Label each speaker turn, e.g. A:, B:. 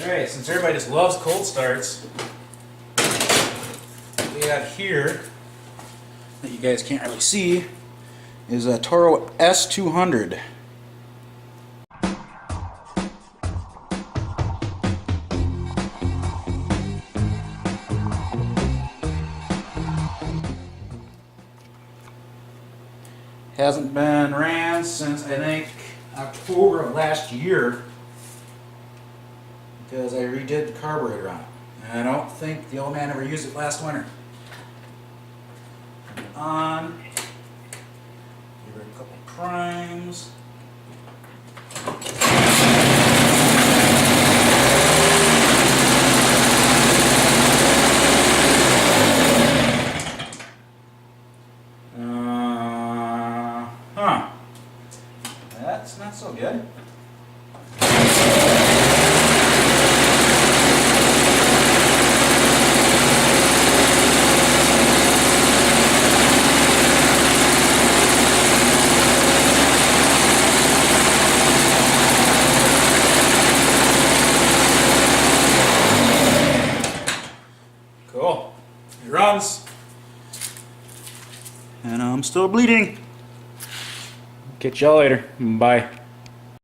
A: Alright, since everybody just loves cold starts, what we have here that you guys can't really see is a Toro S 200. Hasn't been ran since I think October of last year because I redid the carburetor on it. And I don't think the old man ever used it last winter. On. Give it a couple primes. That's not so good. Cool. It runs. And I'm still bleeding. Catch y'all later. Bye.